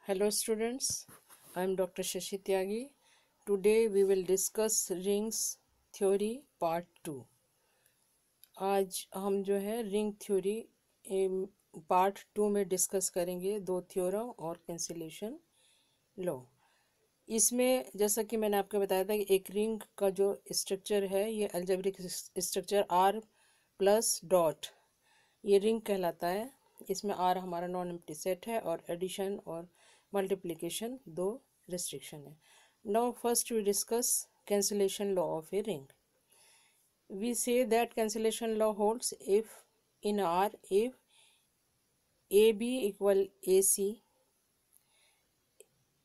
Hello students, I am Dr. Shashi Tyagi. Today we will discuss rings theory part 2. आज हम जो है ring theory part 2 में discuss करेंगे दो थ्योरम और कैंसिलेशन लॉ। इसमें जैसा कि मैंने आपको बताया था कि एक रिंग का जो स्ट्रक्चर है ये algebraic structure R plus dot ये रिंग कहलाता है। इसमें आर हमारा नॉन एम्प्टी सेट है और एडिशन और मल्टीप्लिकेशन दो रिस्ट्रिक्शन है। Now first we discuss cancellation law of a ring. We say that cancellation law holds if in R if AB equal AC,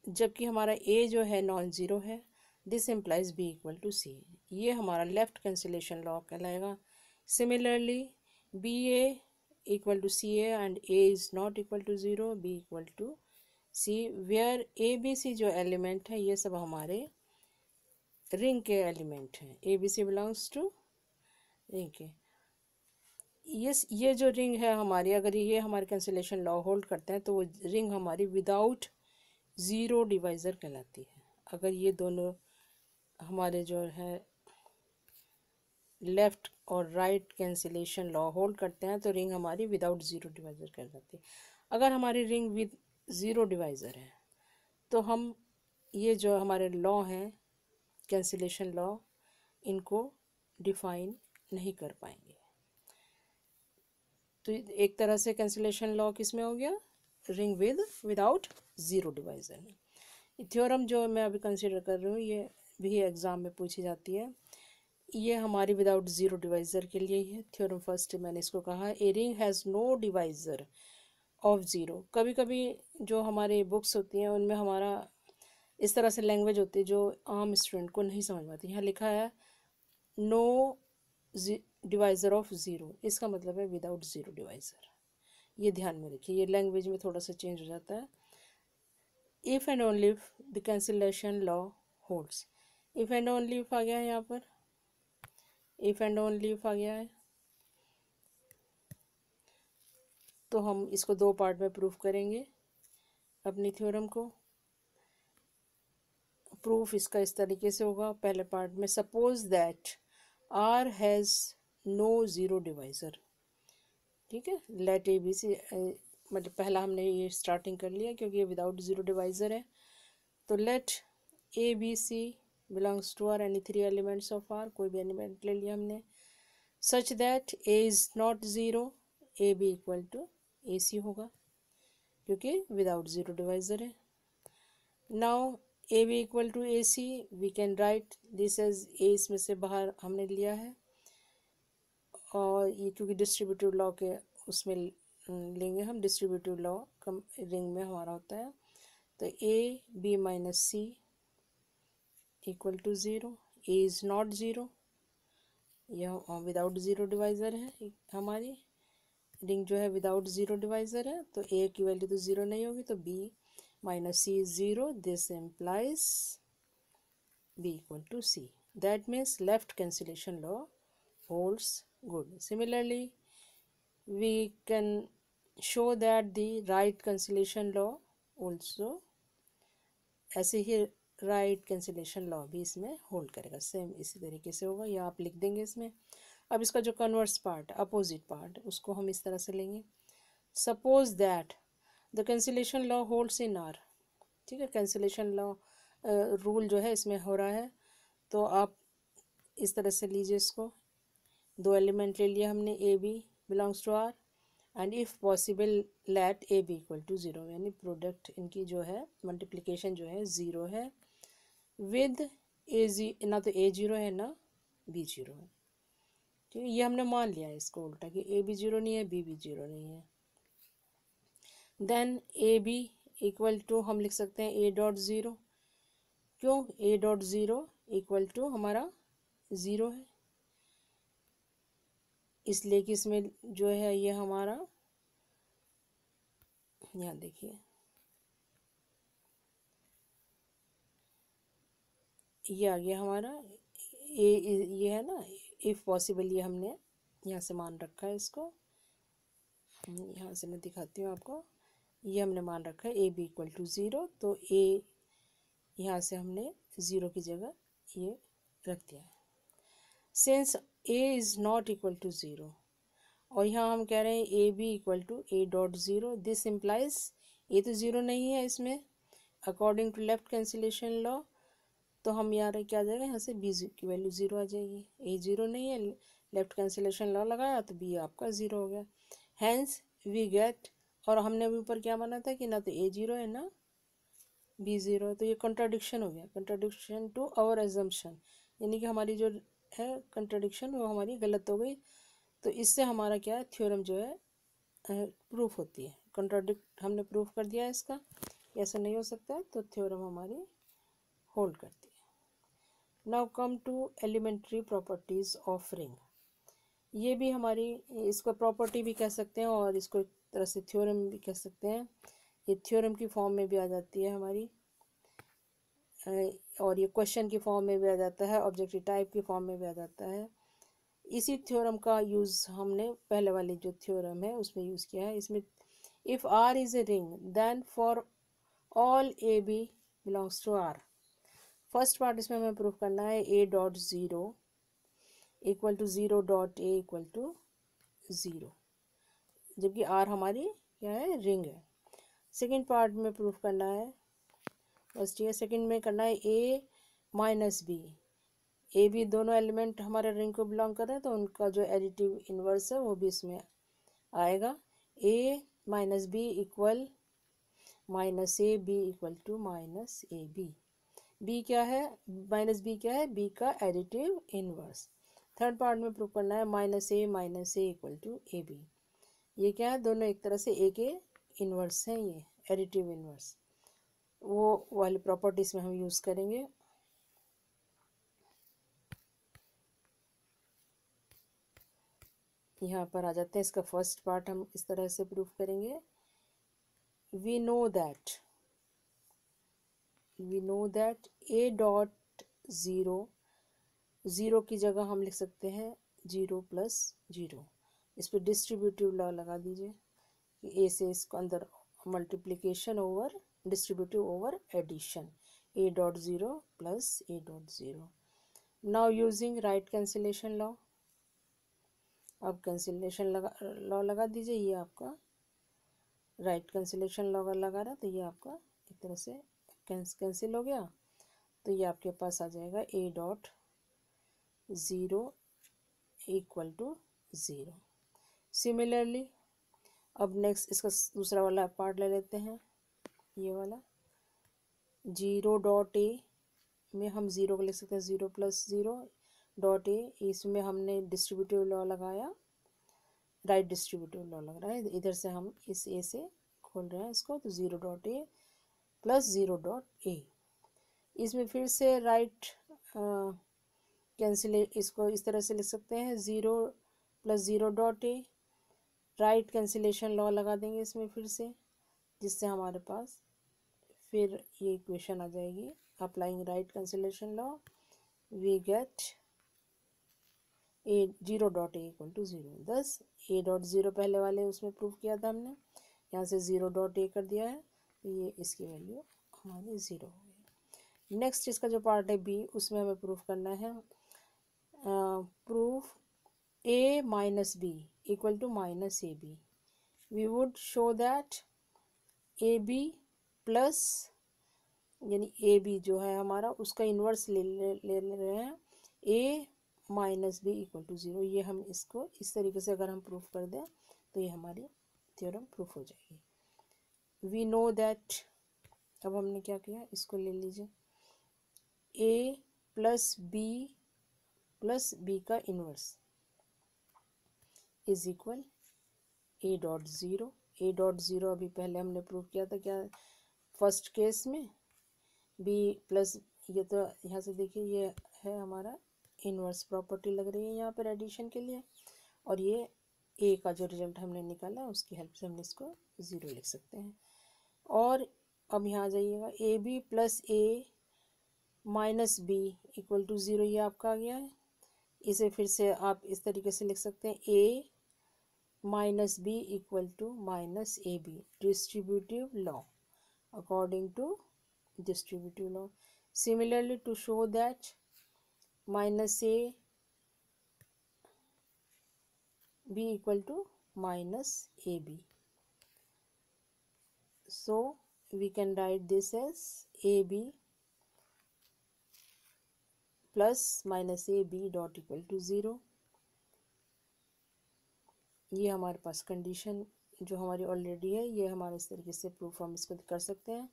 जबकि हमारा A जो है नॉन ज़ीरो है, this implies B equal to C। ये हमारा left cancellation law कहलाएगा। Similarly B A equal to CA and A is not equal to 0, B equal to C, where A B C जो element है ये सब हमारे ring के element हैं। A B C belongs to ring के। ये जो रिंग है हमारी, अगर ये हमारे कैंसिलेशन लॉ होल्ड करते हैं तो वो रिंग हमारी विदाउट ज़ीरो डिवाइज़र कहलाती है। अगर ये दोनों हमारे जो है लेफ़्ट और राइट कैंसिलेशन लॉ होल्ड करते हैं तो रिंग हमारी विदाउट ज़ीरो डिवाइज़र कहलाती है। अगर हमारी रिंग विद ज़ीरो डिवाइज़र है तो हम ये जो हमारे लॉ हैं कैंसिलेशन लॉ इनको डिफ़ाइन नहीं कर पाएंगे। तो एक तरह से कैंसिलेशन लॉ किस में हो गया, रिंग विदाउट ज़ीरो डिवाइज़र में। थ्योरम जो मैं अभी कंसिडर कर रही हूँ ये भी एग्ज़ाम में पूछी जाती है। ये हमारी विदाउट ज़ीरो डिवाइज़र के लिए ही है। थ्योरम फर्स्ट मैंने इसको कहा a ring has no divisor of zero. कभी कभी जो हमारे बुक्स होती हैं उनमें हमारा इस तरह से लैंग्वेज होती है जो आम स्टूडेंट को नहीं समझ में आती। यहाँ लिखा है नो डिवाइज़र ऑफ ज़ीरो, इसका मतलब है विदाउट ज़ीरो डिवाइज़र। ये ध्यान में रखिए, ये लैंग्वेज में थोड़ा सा चेंज हो जाता है। If and only if the cancellation law holds, if and only if आ गया है यहाँ पर, इफ़ एंड ओनली इफ आ गया है तो हम इसको दो पार्ट में प्रूफ करेंगे अपनी थ्योरम को। प्रूफ इसका इस तरीके से होगा, पहले पार्ट में suppose that R has no zero divisor. ठीक है, लेट ए बी सी, मतलब पहला हमने ये स्टार्टिंग कर लिया क्योंकि ये विदाउट ज़ीरो डिवाइज़र है। तो let a b c belongs to R any three elements of R, कोई भी एलिमेंट ले लिया हमने, such that a is not zero, a b equal to a c होगा क्योंकि विदाउट ज़ीरो डिवाइज़र है। Now a b equal to a c, we can write this as a, इसमें से बाहर हमने लिया है और ये क्योंकि डिस्ट्रीब्यूटिव लॉ के उसमें लेंगे हम, डिस्ट्रीब्यूटिव लॉ कम रिंग में हमारा होता है। तो a b minus c equal to zero, a is not zero, यह विदाउट ज़ीरो डिवाइज़र है। हमारी रिंग जो है विदाउट ज़ीरो डिवाइज़र है तो ए की वैल्यू तो ज़ीरो नहीं होगी, तो b minus c is zero, this implies b equal to c. That means left cancellation law holds good. Similarly, we can show that the right cancellation law also, ऐसे ही right cancellation law भी इसमें hold करेगा, same इसी तरीके से होगा, या आप लिख देंगे इसमें। अब इसका जो कन्वर्स पार्ट, अपोजिट पार्ट, उसको हम इस तरह से लेंगे। Suppose that the cancellation law holds in are. ठीक है, कैंसिलेशन लॉ रूल जो है इसमें हो रहा है, तो आप इस तरह से लीजिए इसको। दो एलिमेंट ले लिया हमने, a b belongs to R and if possible let a b equal to zero, यानी प्रोडक्ट इनकी जो है मल्टीप्लिकेशन जो है ज़ीरो है विद ए जी, ना तो ए ज़ीरो है ना बी ज़ीरो है। ठीक है, ये हमने मान लिया है इसको उल्टा कि ए बी ज़ीरो नहीं है, बी भी ज़ीरो नहीं है। Then a b equal to हम लिख सकते हैं ए डॉट ज़ीरो। क्यों, a dot zero equal to हमारा ज़ीरो है, इसलिए कि इसमें जो है ये हमारा, यहाँ देखिए ये आ गया हमारा ए, ये है ना इफ़ पॉसिबल, ये हमने यहाँ से मान रखा है इसको। यहाँ से मैं दिखाती हूँ आपको। ये हमने मान रखा है a b equal to zero, तो ए यहाँ से हमने ज़ीरो की जगह ये रख दिया है। Since a is not equal to zero, और यहाँ हम कह रहे हैं a b equal to a dot zero, this implies a तो ज़ीरो नहीं है इसमें according to left cancellation law, तो हम यहाँ क्या आ जाएगा, यहाँ से बी की वैल्यू ज़ीरो आ जाएगी। ए ज़ीरो नहीं है, लेफ्ट कैंसिलेशन लॉ लगाया तो बी आपका ज़ीरो हो गया। हैंस वी गेट, और हमने अभी ऊपर क्या माना था कि ना तो ए ज़ीरो है ना बी ज़ीरो, तो ये कंट्राडिक्शन हो गया, कंट्राडिक्शन टू आवर एजम्पशन, यानी कि हमारी जो है कंट्राडिक्शन वो हमारी गलत हो गई। तो इससे हमारा क्या है, थ्योरम जो है प्रूफ होती है। कंट्राडिक्ट हमने प्रूफ कर दिया है इसका, ऐसा नहीं हो सकता, तो थ्योरम हमारी होल्ड करती है। Now come to elementary properties of ring. ये भी हमारी, इसको प्रॉपर्टी भी कह सकते हैं और इसको एक तरह से थ्योरम भी कह सकते हैं। ये थ्योरम की फॉर्म में भी आ जाती है हमारी, और ये क्वेश्चन की फॉर्म में भी आ जाता है, ऑब्जेक्टिव टाइप की फॉर्म में भी आ जाता है। इसी थ्योरम का यूज़ हमने पहले वाली जो थ्योरम है उसमें यूज़ किया है। इसमें if R is a ring then for all a b belongs to R. First part इसमें हमें प्रूफ करना है a dot zero equal to zero dot a equal to zero, जबकि आर हमारी क्या है, रिंग है। सेकेंड पार्ट में प्रूफ करना है, फर्स्ट ये सेकेंड में करना है ए माइनस बी, ए बी दोनों एलिमेंट हमारे रिंग को बिलोंग कर रहे हैं, तो उनका जो एडिटिव इन्वर्स है वो भी इसमें आएगा। A minus b equal minus a b equal to minus a b. B क्या है, माइनस बी क्या है, बी का एडिटिव इन्वर्स। थर्ड पार्ट में प्रूव करना है minus a equal to a b. ये क्या है, दोनों एक तरह से ए के इन्वर्स हैं, ये एडिटिव इन्वर्स, वो वाली प्रॉपर्टीज में हम यूज़ करेंगे। यहाँ पर आ जाते हैं, इसका फर्स्ट पार्ट हम इस तरह से प्रूफ करेंगे। We know that a dot zero, zero की जगह हम लिख सकते हैं ज़ीरो प्लस ज़ीरो। इस पर डिस्ट्रीब्यूटिव लॉ लगा दीजिए कि ए से इसको अंदर multiplication over distributive over addition, a dot zero plus a dot zero. Now using right cancellation law, अब कैंसिलेशन लॉ लगा दीजिए। ये आपका राइट कैंसिलेशन लॉ लगा रहा, तो ये आपका एक तरह से कैंसिल हो गया, तो ये आपके पास आ जाएगा a dot zero equal to zero. Similarly अब नेक्स्ट इसका दूसरा वाला पार्ट ले लेते हैं, ये वाला ज़ीरो डॉट ए में हम ज़ीरो को लिख सकते हैं ज़ीरो प्लस ज़ीरो डॉट ए, इसमें हमने डिस्ट्रीब्यूटिव लॉ लगाया, राइट डिस्ट्रीब्यूटिव लॉ लग रहा है, इधर से हम इस ए से खोल रहे हैं इसको, तो ज़ीरो डॉट ए प्लस ज़ीरो डॉट ए। इसमें फिर से राइट कैंसिल, इसको इस तरह से लिख सकते हैं ज़ीरो प्लस ज़ीरो डॉट ए, राइट कैंसिलेशन लॉ लगा देंगे इसमें फिर से, जिससे हमारे पास फिर ये इक्वेशन आ जाएगी। Applying right cancellation law we get a zero dot a equal to zero. Thus a dot zero पहले वाले उसमें प्रूव किया था हमने, यहाँ से ज़ीरो डॉट ए कर दिया है, तो ये इसकी वैल्यू हमारी ज़ीरो हो गई। नेक्स्ट इसका जो पार्ट है बी, उसमें हमें प्रूफ करना है, proof a minus b equal to minus a b. We would show that a b plus, यानी ए बी जो है हमारा उसका इन्वर्स ले रहे हैं, a minus b equal to zero. ये हम इसको इस तरीके से अगर हम प्रूफ कर दें तो ये हमारी थ्योरम प्रूफ हो जाएगी। वी नो दैट, अब हमने क्या किया, इसको ले लीजिए, ए प्लस बी का inverse is equal A dot zero. A dot zero अभी पहले हमने प्रूफ किया था क्या, फर्स्ट केस में बी प्लस, ये तो यहाँ से देखिए ये है हमारा इन्वर्स प्रॉपर्टी लग रही है यहाँ पर एडिशन के लिए, और ये ए का जो रिजल्ट हमने निकाला उसकी हेल्प से हमने इसको ज़ीरो लिख सकते हैं। और अब यहाँ आ जाइएगा, a b plus a minus b equal to zero, ये आपका आ गया है। इसे फिर से आप इस तरीके से लिख सकते हैं, ए minus b equal to minus ab, distributive law, according to distributive law. Similarly, to show that minus a b equal to minus ab, so we can write this as ab plus minus a b dot equal to 0. ये हमारे पास condition जो हमारी already है, ये हमारे इस तरीके से प्रूफ हम इसको कर सकते हैं।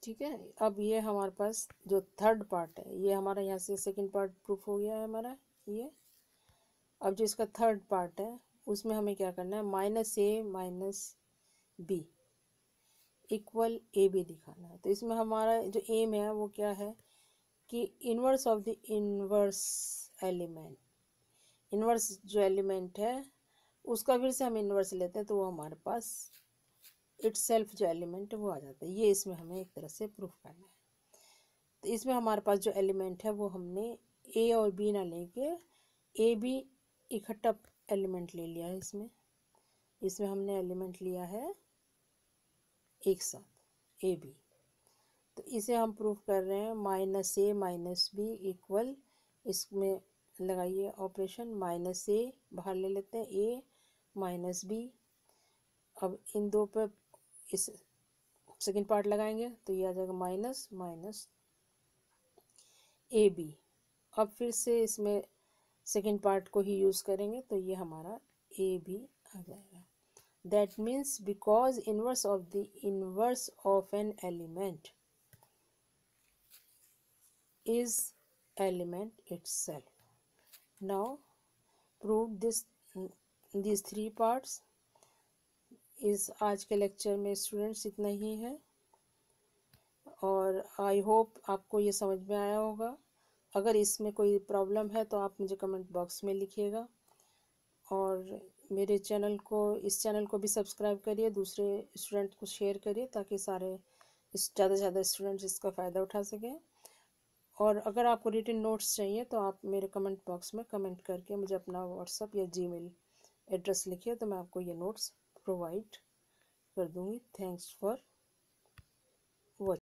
ठीक है, अब ये हमारे पास जो थर्ड पार्ट है, ये हमारा यहाँ से सेकंड पार्ट प्रूफ हो गया है हमारा ये। अब जो इसका थर्ड पार्ट है उसमें हमें क्या करना है, minus a minus b equal a b दिखाना है। तो इसमें हमारा जो एम है वो क्या है कि inverse of the inverse element, inverse जो एलिमेंट है उसका फिर से हम इन्वर्स लेते हैं तो वो हमारे पास इटसेल्फ जो एलिमेंट है वो आ जाता है। ये इसमें हमें एक तरह से प्रूफ करना है। तो इसमें हमारे पास जो एलिमेंट है वो हमने ए और बी ना लेके ए बी इकट्ठा एलिमेंट ले लिया है। इसमें हमने एलिमेंट लिया है एक साथ ए बी। तो इसे हम प्रूफ कर रहे हैं minus a minus b equal, इसमें लगाइए ऑपरेशन, माइनस ए बाहर ले लेते हैं, ए माइनस बी। अब इन दो पे इस सेकेंड पार्ट लगाएंगे तो ये आ जाएगा माइनस माइनस ए बी। अब फिर से इसमें सेकेंड पार्ट को ही यूज़ करेंगे तो ये हमारा ए बी आ जाएगा। That means because inverse of the inverse of an element is element itself. Now prove this, these three parts। इस आज के लेक्चर में स्टूडेंट्स इतना ही है और आई होप आपको ये समझ में आया होगा। अगर इसमें कोई प्रॉब्लम है तो आप मुझे कमेंट बॉक्स में लिखिएगा और मेरे चैनल को, इस चैनल को भी सब्सक्राइब करिए, दूसरे स्टूडेंट को शेयर करिए ताकि सारे ज़्यादा से ज़्यादा स्टूडेंट्स इसका फ़ायदा उठा सकें। और अगर आपको रिटन नोट्स चाहिए तो आप मेरे कमेंट बॉक्स में कमेंट करके मुझे अपना व्हाट्सअप या जीमेल एड्रेस लिखिए तो मैं आपको ये नोट्स प्रोवाइड कर दूँगी। Thanks for watching.